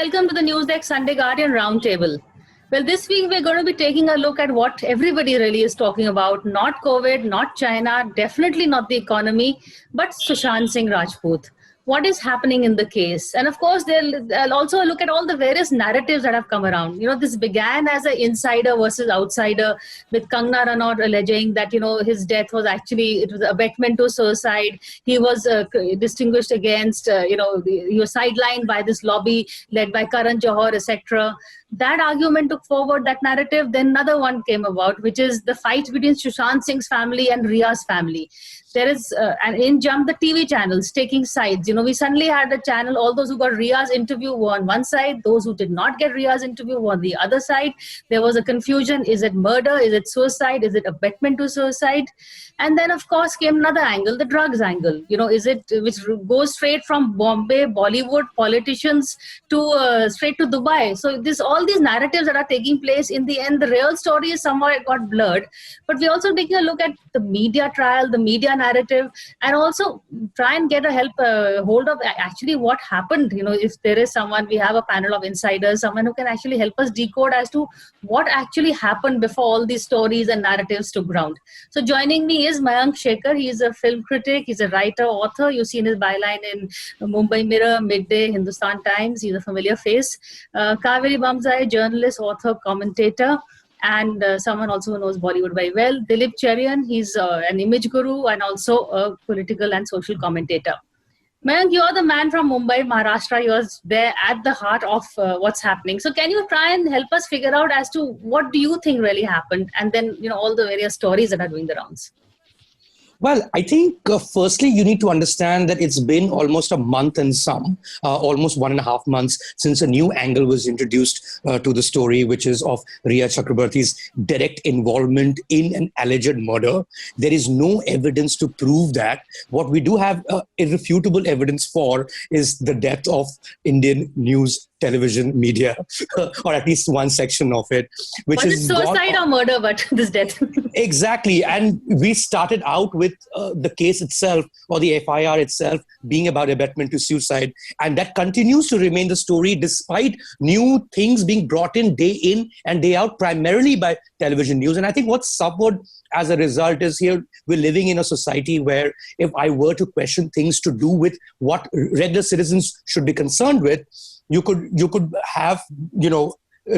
welcome to the Newsdesk Sunday Guardian Roundtable. Well, this week we're going to be taking a look at what everybody really is talking about. Not COVID, not China, definitely not the economy, but Sushant Singh Rajput. What is happening in the case? And of course, they'll also look at all the various narratives that have come around. This began as an insider versus outsider, with Kangana Ranaut alleging that, his death was actually, it was abetment to suicide. He was distinguished against, he was sidelined by this lobby led by Karan Johar, etc. That argument took forward that narrative. Then another one came about, which is the fight between Sushant Singh's family and Ria's family. There is, and in jumped the TV channels taking sides. We suddenly had a channel, all those who got Ria's interview were on one side, those who did not get Ria's interview were on the other side. There was a confusion. Is it murder? Is it suicide? Is it abetment to suicide? And then, of course, came another angle, the drugs angle. Is it, which goes straight from Bombay, Bollywood politicians to straight to Dubai. So all these narratives that are taking place, in the end, the real story is somehow it got blurred. But we're also taking a look at the media trial, the media narrative, and also try and get a hold of actually what happened. If there is someone, we have a panel of insiders, someone who can actually help us decode as to what actually happened before all these stories and narratives took ground. So joining me is Mayank Shekhar. He is a film critic, he's a writer, author. You've seen his byline in Mumbai Mirror, Midday, Hindustan Times. He's a familiar face. Kaveri Bamzai, journalist, author, commentator, and someone also who knows Bollywood very well. Dilip Cherian, he's an image guru and also a political and social commentator. Mayank, you're the man from Mumbai, Maharashtra. You're there at the heart of what's happening. So can you try and help us figure out as to what do you think really happened, and then all the various stories that are doing the rounds? Well, I think firstly, you need to understand that it's been almost a month and almost 1.5 months since a new angle was introduced to the story, which is of Ria Chakrabarti's direct involvement in an alleged murder. There is no evidence to prove that. What we do have irrefutable evidence for is the death of Indian news television media, or at least one section of it. Was it suicide or murder, but this death? Exactly. And we started out with the case itself, or the FIR itself, being about abetment to suicide. And that continues to remain the story despite new things being brought in and day out, primarily by television news. And I think what's suffered as a result is here we're living in a society where if I were to question things to do with what regular citizens should be concerned with, you could have,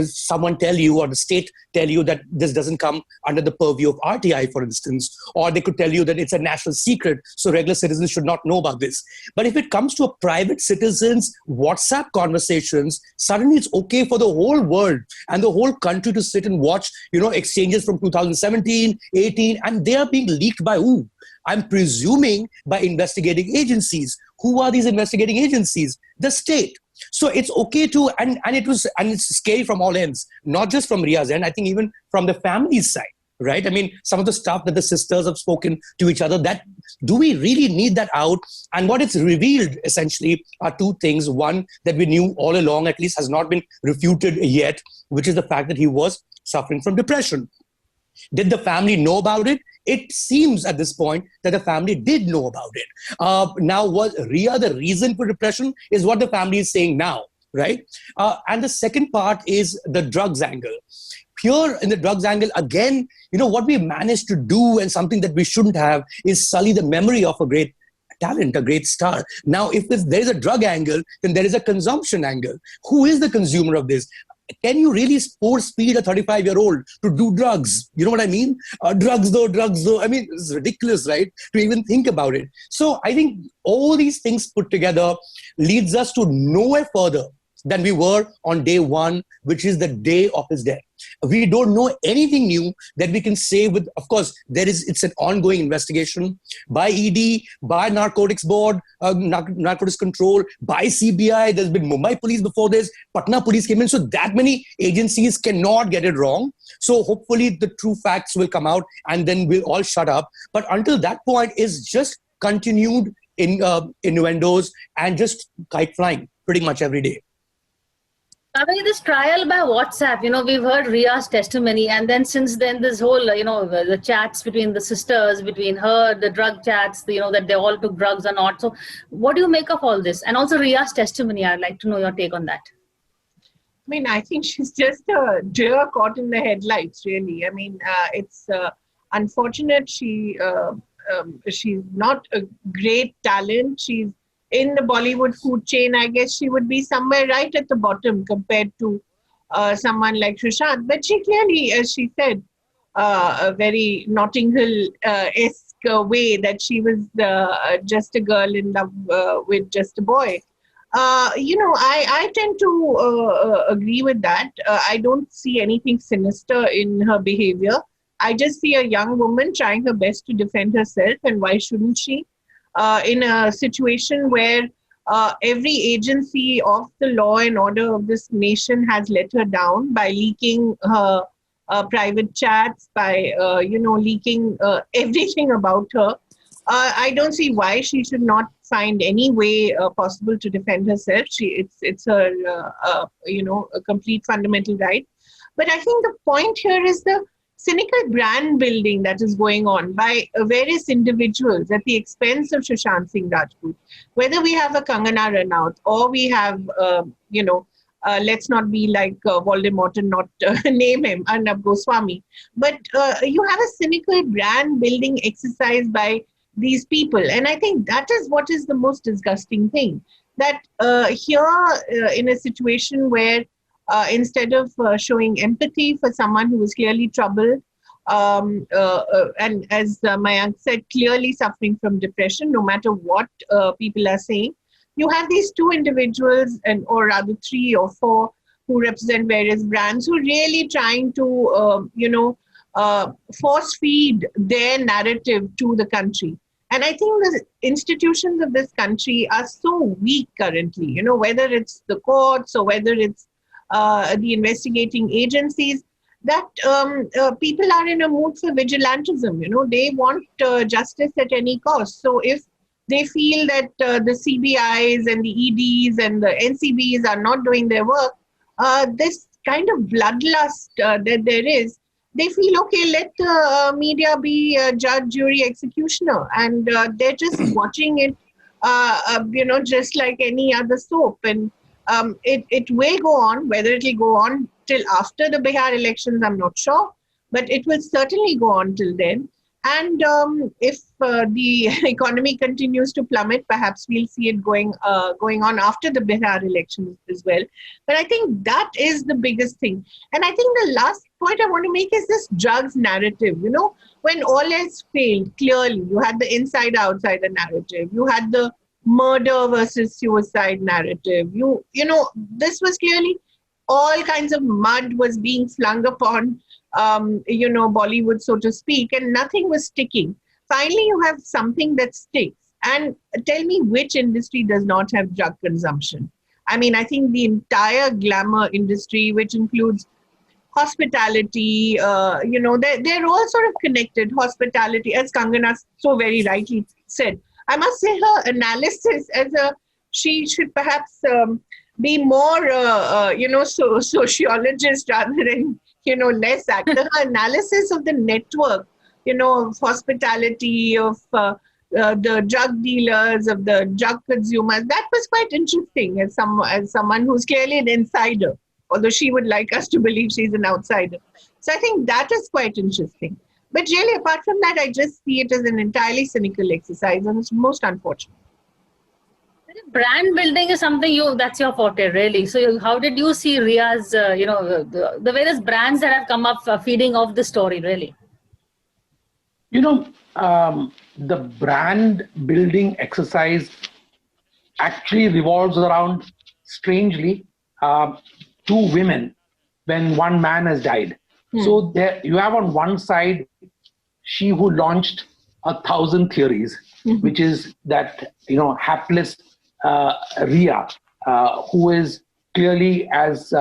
someone tell you, or the state tell you, that this doesn't come under the purview of RTI, for instance, or they could tell you that it's a national secret, so regular citizens should not know about this. But if it comes to a private citizen's WhatsApp conversations, suddenly it's okay for the whole world and the whole country to sit and watch, exchanges from 2017, 18, and they are being leaked by who? I'm presuming by investigating agencies. Who are these investigating agencies? The state. So it's okay to, and it's scary from all ends, not just from Ria's end, I think even from the family's side, right? I mean, some of the stuff that the sisters have spoken to each other, that do we really need that out? And what it's revealed essentially are two things. One, that we knew all along, at least has not been refuted yet, which is the fact that he was suffering from depression. Did the family know about it? It seems at this point that the family did know about it. Now, was Ria the reason for depression is what the family is saying now, right? And the second part is the drugs angle. Here in the drugs angle, again, what we managed to do, and something that we shouldn't have, is sully the memory of a great talent, a great star. Now, if there is a drug angle, then there is a consumption angle. Who is the consumer of this? Can you really force feed a 35-year-old to do drugs? You know what I mean? Drugs though. I mean, it's ridiculous, right? To even think about it. So I think all these things put together leads us to nowhere further than we were on day one, which is the day of his death. We don't know anything new that we can say with, of course, it's an ongoing investigation by ED, by Narcotics Board, Narcotics Control, by CBI. There's been Mumbai Police before this, Patna Police came in. So that many agencies cannot get it wrong. So hopefully the true facts will come out and then we'll all shut up. But until that point is just continued innuendos and just kite flying pretty much every day. I mean, this trial by WhatsApp, we've heard Ria's testimony, and then since then, this whole, the chats between the sisters, between her, the drug chats, that they all took drugs or not. So what do you make of all this? And also Ria's testimony, I'd like to know your take on that. mean, I think she's just a deer caught in the headlights, really. I mean, it's unfortunate she's not a great talent. She's in the Bollywood food chain. I guess she would be somewhere right at the bottom compared to someone like Sushant. But she clearly, as she said, a very Notting Hill esque way that she was just a girl in love with just a boy. I tend to agree with that. I don't see anything sinister in her behavior. I just see a young woman trying her best to defend herself, and why shouldn't she? In a situation where every agency of the law and order of this nation has let her down by leaking her private chats, by leaking everything about her. I don't see why she should not find any way possible to defend herself. It's her a complete fundamental right. But I think the point here is the cynical brand building that is going on by various individuals at the expense of Sushant Singh Rajput. Whether we have a Kangana Ranaut or we have let's not be like Voldemort and not name him Arnab Goswami, but you have a cynical brand building exercise by these people. And I think that is what is the most disgusting thing. That here, in a situation where instead of showing empathy for someone who was clearly troubled, and as Mayank said, clearly suffering from depression, no matter what people are saying, you have these two individuals, or rather three or four, who represent various brands, who are really trying to, force feed their narrative to the country. And I think the institutions of this country are so weak currently, whether it's the courts or whether it's the investigating agencies, that people are in a mood for vigilantism. They want justice at any cost. So if they feel that the CBIs and the EDs and the NCBs are not doing their work, this kind of bloodlust that there is, they feel, okay, let the media be judge, jury, executioner. And they're just watching it, just like any other soap. And it will go on. Whether it will go on till after the Bihar elections, I'm not sure. But it will certainly go on till then. And if the economy continues to plummet, perhaps we'll see it going on after the Bihar elections as well. But I think that is the biggest thing. And I think the last point I want to make is this drugs narrative. When all else failed, clearly you had the insider-outsider narrative. You had the murder versus suicide narrative. This was clearly all kinds of mud was being flung upon Bollywood, so to speak, and nothing was sticking. Finally, you have something that sticks. And tell me which industry does not have drug consumption? I mean, I think the entire glamour industry, which includes hospitality, they're all sort of connected. Hospitality, as Kangana so very rightly said. I must say her analysis she should perhaps be more, sociologist rather than less actor. Her analysis of the network, of hospitality, of the drug dealers, of the drug consumers, that was quite interesting as someone who's clearly an insider, although she would like us to believe she's an outsider. So I think that is quite interesting. But really, apart from that, I just see it as an entirely cynical exercise, and it's most unfortunate. Brand building is something that's your forte, really. So how did you see Ria's, the various brands that have come up feeding off the story, really? The brand building exercise actually revolves around, strangely, two women when one man has died. So there you have on one side she who launched 1,000 theories, which is that hapless Ria, who is clearly, as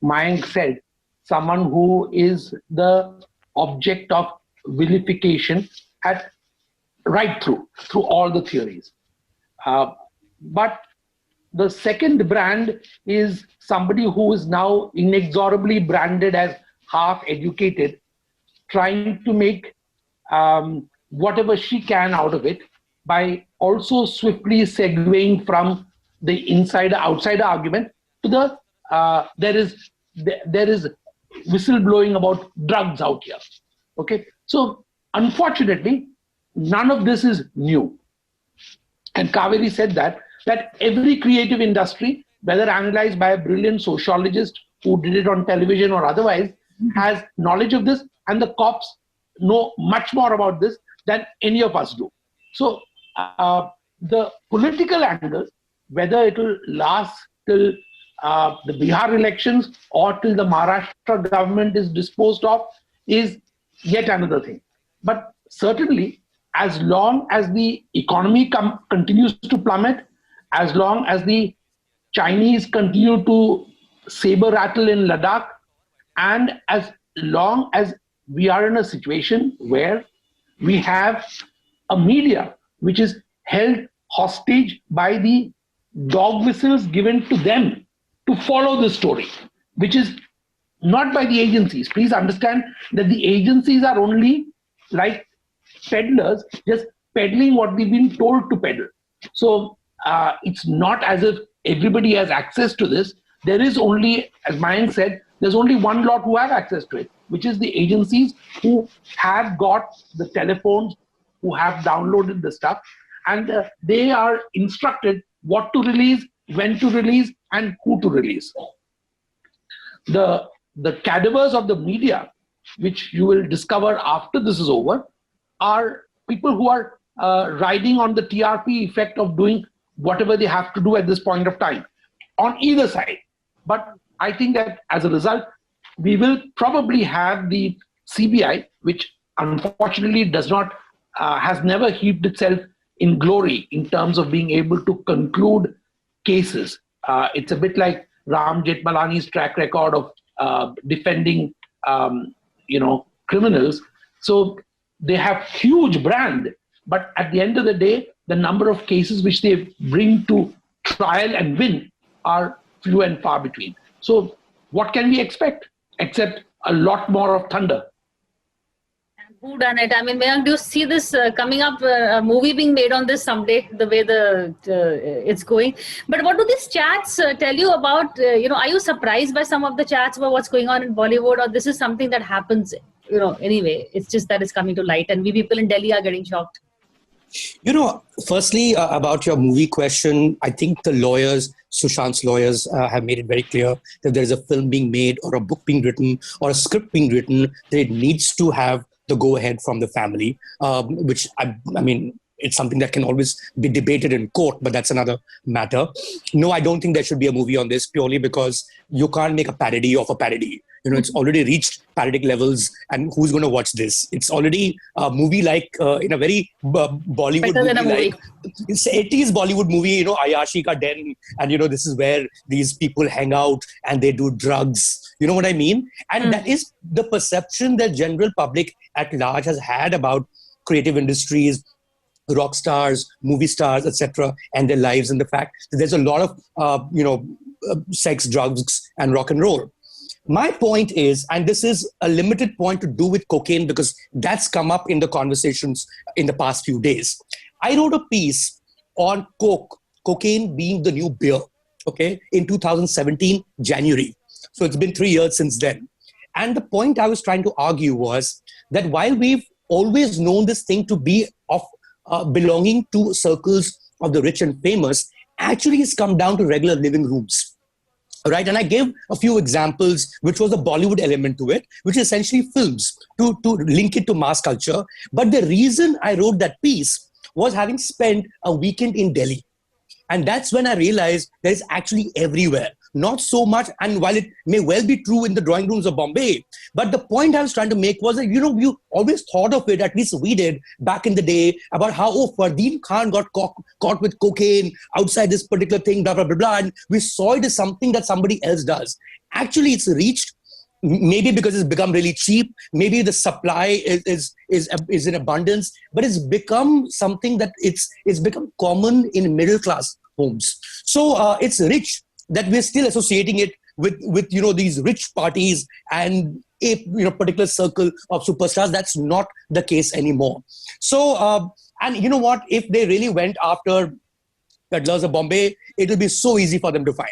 Mayank said, someone who is the object of vilification right through all the theories. But the second brand is somebody who is now inexorably branded as half educated, trying to make whatever she can out of it by also swiftly segueing from the insider-outsider argument to the there is whistleblowing about drugs out here. Okay, so unfortunately, none of this is new. And Kaveri said that every creative industry, whether analyzed by a brilliant sociologist who did it on television or otherwise, has knowledge of this, and the cops know much more about this than any of us do. So the political angle, whether it will last till the Bihar elections or till the Maharashtra government is disposed of, is yet another thing. But certainly, as long as the economy continues to plummet, as long as the Chinese continue to saber rattle in Ladakh, and as long as we are in a situation where we have a media which is held hostage by the dog whistles given to them to follow the story, which is not by the agencies. Please understand that the agencies are only like peddlers, just peddling what they've been told to peddle. So it's not as if everybody has access to this. There is only, as Mayank said, there's only one lot who have access to it, which is the agencies who have got the telephones, who have downloaded the stuff, and they are instructed what to release, when to release, and who to release. The cadavers of the media, which you will discover after this is over, are people who are riding on the TRP effect of doing whatever they have to do at this point of time on either side. But I think that as a result, we will probably have the CBI, which unfortunately does not, has never heaped itself in glory in terms of being able to conclude cases. It's a bit like Ram Jethmalani's track record of defending, criminals. So they have huge brand, but at the end of the day, the number of cases which they bring to trial and win are few and far between. So what can we expect except a lot more of thunder? Who done it? I mean, Mayank, do you see this coming up, a movie being made on this someday, the way it's going? But what do these chats tell you about, are you surprised by some of the chats about what's going on in Bollywood, or this is something that happens, anyway? It's just that it's coming to light and we people in Delhi are getting shocked. Firstly, about your movie question, I think the lawyers, Sushant's lawyers, have made it very clear that there is a film being made or a book being written or a script being written, that it needs to have the go-ahead from the family, which, I mean, it's something that can always be debated in court, but that's another matter. No, I don't think there should be a movie on this, purely because you can't make a parody of a parody. It's already reached parodic levels, and who's going to watch this? It's already a movie like, in a very Bollywood movie, like it's 80s Bollywood movie, Ayashi Ka Den, and this is where these people hang out and they do drugs. You know what I mean? And that is the perception that general public at large has had about creative industries, rock stars, movie stars, etc., and their lives, and the fact that there's a lot of, sex, drugs, and rock and roll. My point is, and this is a limited point to do with cocaine because that's come up in the conversations in the past few days. I wrote a piece on cocaine being the new beer, okay, in 2017, January. So it's been 3 years since then. And the point I was trying to argue was that while we've always known this thing to be of belonging to circles of the rich and famous, actually it's come down to regular living rooms. Right, and I gave a few examples, which was the Bollywood element to it, which is essentially films, to link it to mass culture. But the reason I wrote that piece was having spent a weekend in Delhi. And that's when I realized that it's actually everywhere. Not so much, and while it may well be true in the drawing rooms of Bombay, but the point I was trying to make was that, you always thought of it, at least we did back in the day, about how, Fardeen Khan got caught with cocaine outside this particular thing, blah, blah, blah, blah, and we saw it as something that somebody else does. Actually, it's reached, maybe because it's become really cheap, maybe the supply is in abundance, but it's become something that it's become common in middle class homes. So it's rich that we're still associating it with these rich parties and a particular circle of superstars. That's not the case anymore. So and you know what? If they really went after peddlers of Bombay, it will be so easy for them to find.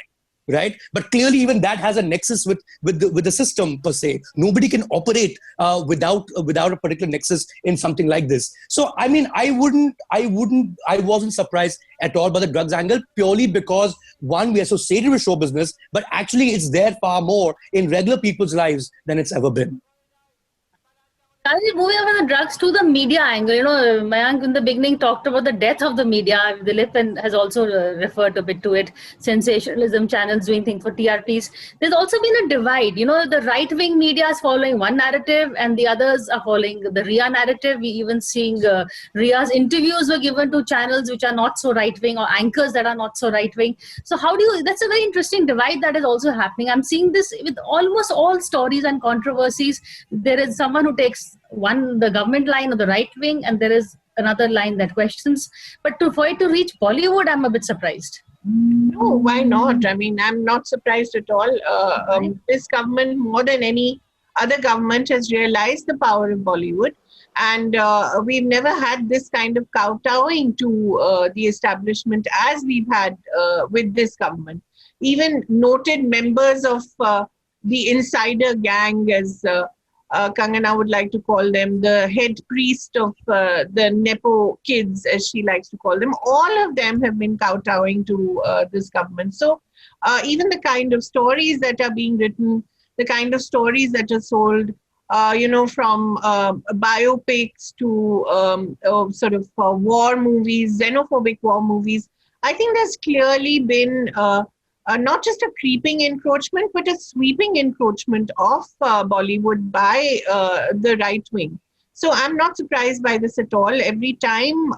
right? But clearly, even that has a nexus with the system per se. Nobody can operate without a particular nexus in something like this. So, I mean, I wasn't surprised at all by the drugs angle, purely because one, we associated with show business, but actually, it's there far more in regular people's lives than it's ever been. Moving on from the drugs to the media angle, Mayank in the beginning talked about the death of the media. Dilip has also referred a bit to it. Sensationalism channels doing things for TRPs. There's also been a divide. The right-wing media is following one narrative and the others are following the RIA narrative. We even seeing RIA's interviews were given to channels which are not so right-wing, or anchors that are not so right-wing. So that's a very interesting divide that is also happening. I'm seeing this with almost all stories and controversies. There is someone who takes the government line or the right wing, and there is another line that questions. But for it to reach Bollywood, I'm a bit surprised. No, why not? I mean, I'm not surprised at all. This government, more than any other government, has realized the power of Bollywood. And we've never had this kind of kowtowing to the establishment as we've had with this government. Even noted members of the insider gang, as Kangana would like to call them, the head priest of the Nepo kids, as she likes to call them, all of them have been kowtowing to this government. So even the kind of stories that are being written, the kind of stories that are sold, from biopics to sort of war movies, xenophobic war movies, I think there's clearly been not just a creeping encroachment, but a sweeping encroachment of Bollywood by the right wing. So I'm not surprised by this at all. Every time,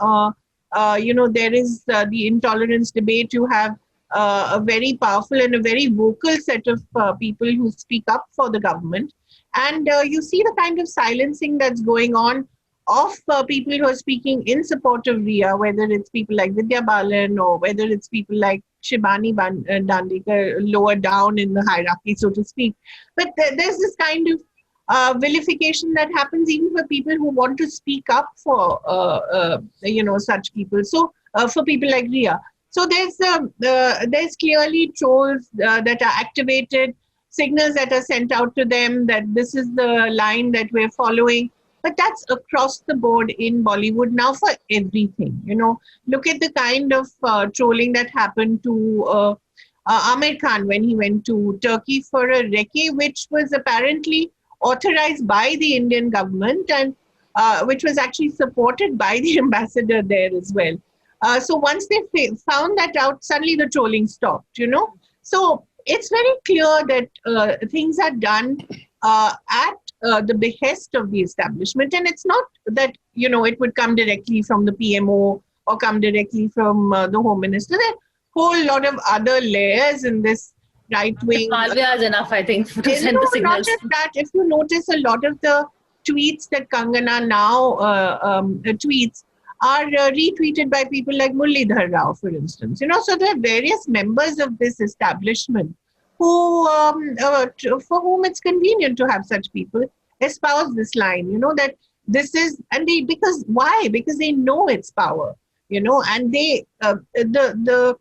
there is the intolerance debate, you have a very powerful and a very vocal set of people who speak up for the government. And you see the kind of silencing that's going on of people who are speaking in support of RIA, whether it's people like Vidya Balan or whether it's people like Shibani Dandekar lower down in the hierarchy, so to speak. But there's this kind of vilification that happens even for people who want to speak up for, such people. So for people like RIA. So there's clearly trolls that are activated, signals that are sent out to them that this is the line that we're following. But that's across the board in Bollywood now for everything. Look at the kind of trolling that happened to Amir Khan when he went to Turkey for a recce, which was apparently authorized by the Indian government and which was actually supported by the ambassador there as well. So once they found that out, suddenly the trolling stopped, So it's very clear that things are done at the behest of the establishment. And it's not that, it would come directly from the PMO or come directly from the Home Minister. There are a whole lot of other layers in this right wing. Malviya is enough, I think, to send the signals. Not just that, if you notice a lot of the tweets that Kangana now tweets are retweeted by people like Muralidhar Rao, for instance. So there are various members of this establishment who, for whom it's convenient to have such people espouse this line, that this is, and because why? Because they know its power, and they, the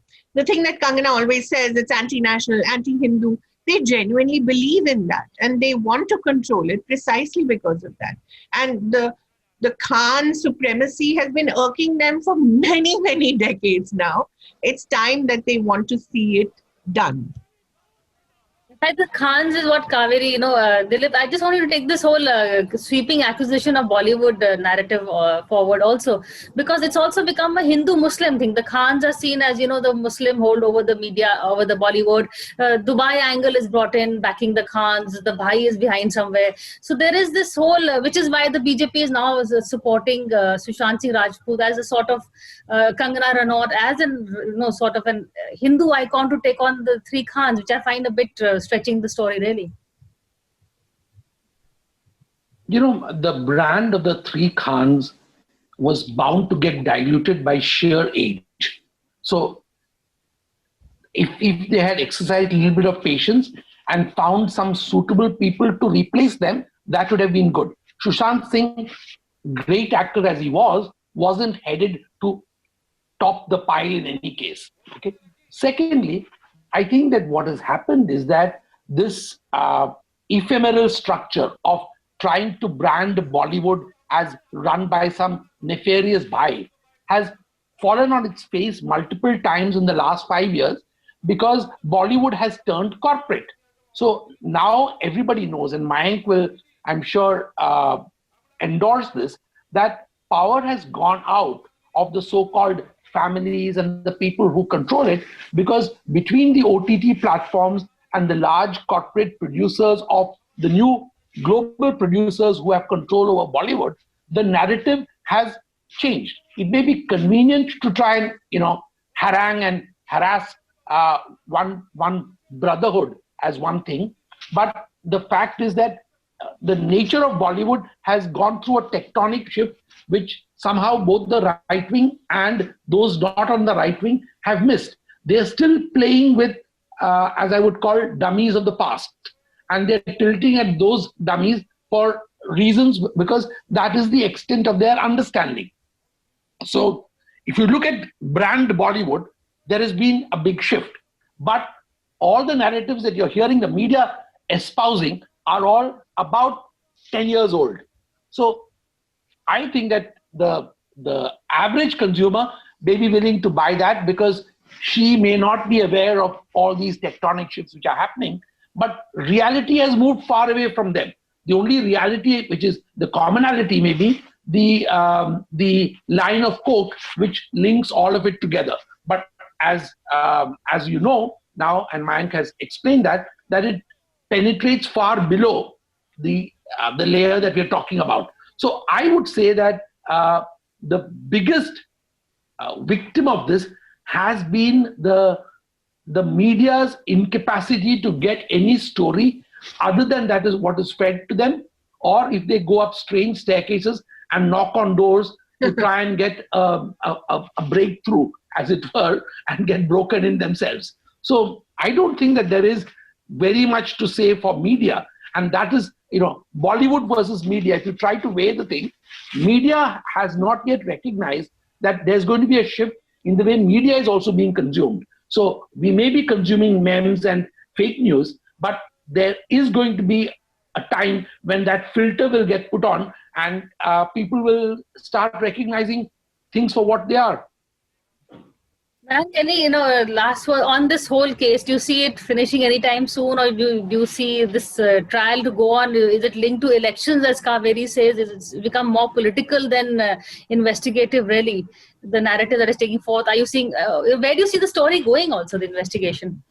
thing that Kangana always says, it's anti-national, anti-Hindu, they genuinely believe in that and they want to control it precisely because of that. And the Khan supremacy has been irking them for many, many decades now. It's time that they want to see it done. The Khans is what Kaveri, Dilip, I just wanted to take this whole sweeping acquisition of Bollywood narrative forward also, because it's also become a Hindu-Muslim thing. The Khans are seen as, the Muslim hold over the media, over the Bollywood. Dubai angle is brought in, backing the Khans. The Bhai is behind somewhere. So there is this whole, which is why the BJP is now supporting Sushant Singh Rajput as a sort of Kangana Ranaut, as an, sort of an Hindu icon to take on the three Khans, which I find a bit stretching the story really. The brand of the three Khans was bound to get diluted by sheer age. So if they had exercised a little bit of patience and found some suitable people to replace them, that would have been good. Sushant Singh, great actor as he was, wasn't headed to top the pile in any case. Okay. Secondly, I think that what has happened is that this ephemeral structure of trying to brand Bollywood as run by some nefarious bhai has fallen on its face multiple times in the last 5 years because Bollywood has turned corporate. So now everybody knows, and Mayank will, I'm sure, endorse this, that power has gone out of the so-called families and the people who control it, because between the OTT platforms and the large corporate producers of the new global producers who have control over Bollywood, the narrative has changed. It may be convenient to try and harangue and harass one brotherhood as one thing, but the fact is that the nature of Bollywood has gone through a tectonic shift, which somehow both the right wing and those not on the right wing have missed. They're still playing with, as I would call, dummies of the past. And they're tilting at those dummies for reasons because that is the extent of their understanding. So if you look at brand Bollywood, there has been a big shift. But all the narratives that you're hearing the media espousing are all about 10 years old. So I think that the average consumer may be willing to buy that because she may not be aware of all these tectonic shifts which are happening, but reality has moved far away from them. The only reality, which is the commonality, may be the line of coke which links all of it together. But as you know now, and Mayank has explained that it penetrates far below the layer that we're talking about. So I would say that the biggest victim of this has been the media's incapacity to get any story other than that is what is fed to them, or if they go up strange staircases and knock on doors to try and get a breakthrough, as it were, and get broken in themselves. So I don't think that there is very much to say for media, and that is, Bollywood versus media. If you try to weigh the thing, media has not yet recognized that there's going to be a shift in the way media is also being consumed. So we may be consuming memes and fake news, but there is going to be a time when that filter will get put on and people will start recognizing things for what they are. And any, last word on this whole case, do you see it finishing anytime soon, or do you see this trial to go on? Is it linked to elections, as Kaveri says? Is it become more political than investigative, really, the narrative that is taking forth? Are you seeing, where do you see the story going also, the investigation?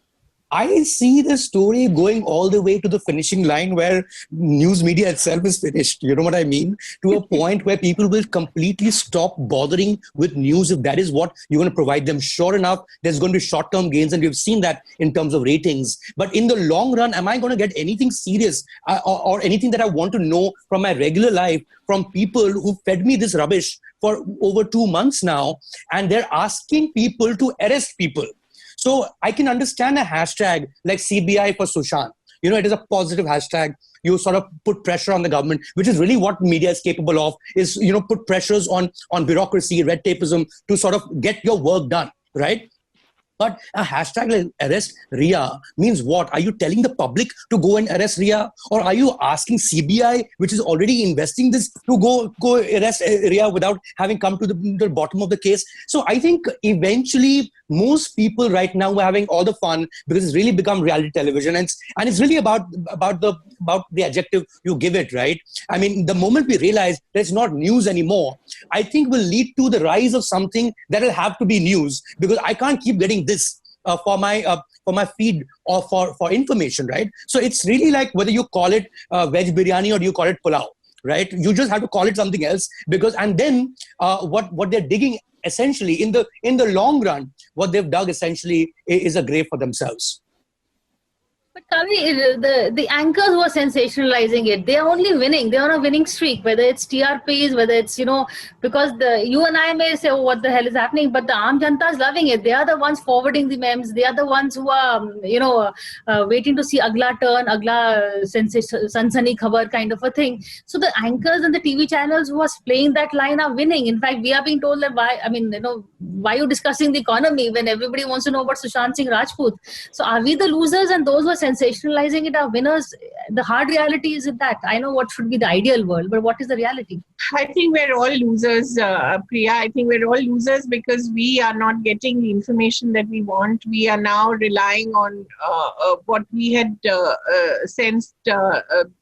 I see the story going all the way to the finishing line where news media itself is finished. You know what I mean? To a point where people will completely stop bothering with news if that is what you're going to provide them. Sure enough, there's going to be short-term gains, and we've seen that in terms of ratings. But in the long run, am I going to get anything serious or anything that I want to know from my regular life from people who fed me this rubbish for over 2 months now, and they're asking people to arrest people? So I can understand a hashtag like CBI for Sushant. It is a positive hashtag. You sort of put pressure on the government, which is really what media is capable of, is, put pressures on bureaucracy, red tapeism to sort of get your work done, right? But a hashtag like arrest Ria means what? Are you telling the public to go and arrest Ria? Or are you asking CBI, which is already investing this, to go arrest Ria without having come to the bottom of the case? So I think eventually most people right now are having all the fun because it's really become reality television. And it's really about the adjective you give it, right? I mean, the moment we realize that it's not news anymore, I think will lead to the rise of something that will have to be news, because I can't keep getting this for my feed or for information, right? So it's really like whether you call it veg biryani or you call it pulao, right? You just have to call it something else, because and then what they're digging essentially in the long run, what they've dug essentially is a grave for themselves. But Kavi, the anchors who are sensationalizing it, they are only winning. They're on a winning streak, whether it's TRPs, whether it's, because you and I may say, oh, what the hell is happening? But the Aam Janta is loving it. They are the ones forwarding the memes. They are the ones who are, waiting to see agla turn, agla sansani khabar kind of a thing. So the anchors and the TV channels who are playing that line are winning. In fact, we are being told that why are you discussing the economy when everybody wants to know about Sushant Singh Rajput? So are we the losers and those who are sensationalizing it are winners? The hard reality is that I know what should be the ideal world, but what is the reality? I think we're all losers, Priya. I think we're all losers because we are not getting the information that we want. We are now relying on what we had sensed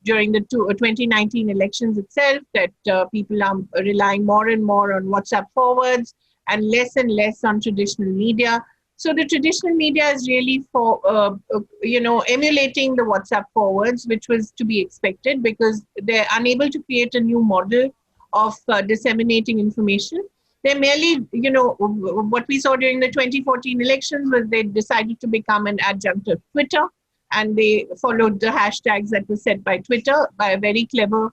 during the 2019 elections itself, that people are relying more and more on WhatsApp forwards and less on traditional media. So the traditional media is really for, emulating the WhatsApp forwards, which was to be expected because they're unable to create a new model of disseminating information. They're merely, what we saw during the 2014 elections was they decided to become an adjunct of Twitter, and they followed the hashtags that were set by Twitter by a very clever,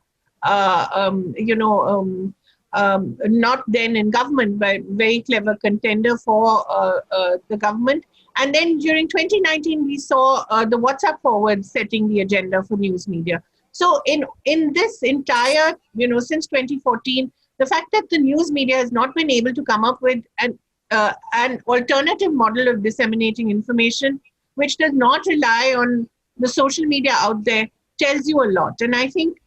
not then in government, but very clever contender for the government. And then during 2019, we saw the WhatsApp forward setting the agenda for news media. So in this entire, since 2014, the fact that the news media has not been able to come up with an alternative model of disseminating information, which does not rely on the social media out there, tells you a lot. And I think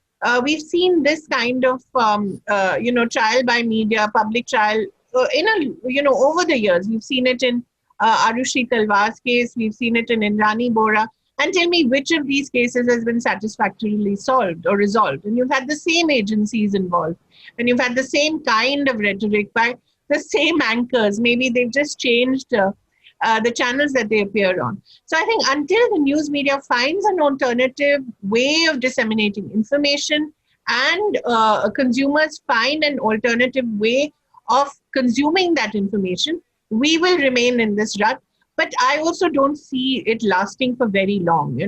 we've seen this kind of, trial by media, public trial, over the years. We've seen it in Arushi Talwar's case. We've seen it in Indrani Bora. And tell me which of these cases has been satisfactorily solved or resolved. And you've had the same agencies involved. And you've had the same kind of rhetoric by the same anchors. Maybe they've just changed the channels that they appear on. So I think until the news media finds an alternative way of disseminating information and consumers find an alternative way of consuming that information, we will remain in this rut. But I also don't see it lasting for very long.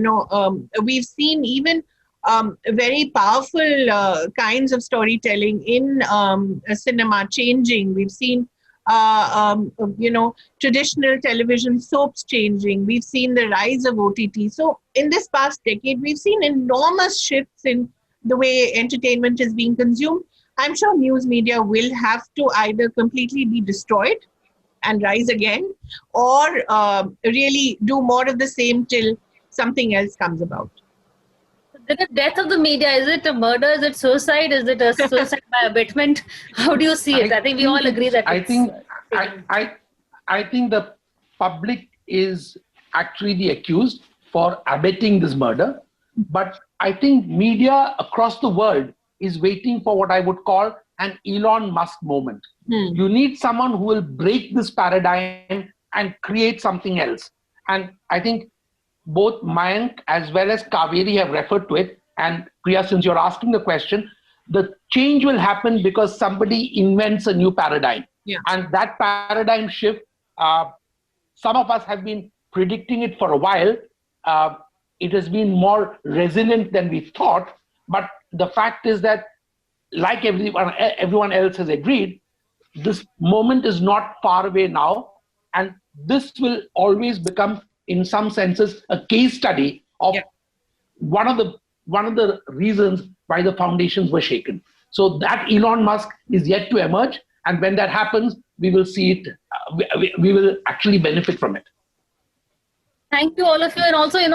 We've seen even very powerful kinds of storytelling in cinema changing. We've seen traditional television soaps changing. We've seen the rise of OTT. So in this past decade, we've seen enormous shifts in the way entertainment is being consumed. I'm sure news media will have to either completely be destroyed and rise again, or really do more of the same till something else comes about. The death of the media, is it a murder? Is it suicide? Is it a suicide by abatement? How do you see it? I think we all agree that I think the public is actually the accused for abetting this murder. But I think media across the world is waiting for what I would call an Elon Musk moment. You need someone who will break this paradigm and create something else. And I think both Mayank as well as Kaveri have referred to it. And Priya, since you're asking the question, the change will happen because somebody invents a new paradigm. Yeah. And that paradigm shift, some of us have been predicting it for a while. It has been more resilient than we thought. But the fact is that, like everyone else has agreed, this moment is not far away now. And this will always become, in some senses, a case study of one of the reasons why the foundations were shaken. So that Elon Musk is yet to emerge. And when that happens, we will see it, we will actually benefit from it. Thank you, all of you. And also, we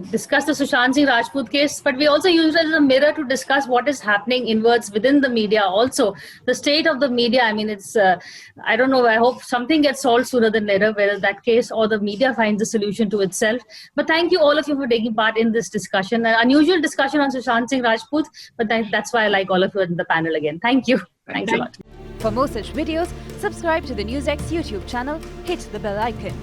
discussed the Sushant Singh Rajput case, but we also use it as a mirror to discuss what is happening inwards within the media. Also, the state of the media. I mean, it's, I don't know, I hope something gets solved sooner than later, whether that case or the media finds a solution to itself. But thank you, all of you, for taking part in this discussion. An unusual discussion on Sushant Singh Rajput, but that's why I like all of you in the panel again. Thank you. Thanks a lot. For more such videos, subscribe to the NewsX YouTube channel, hit the bell icon.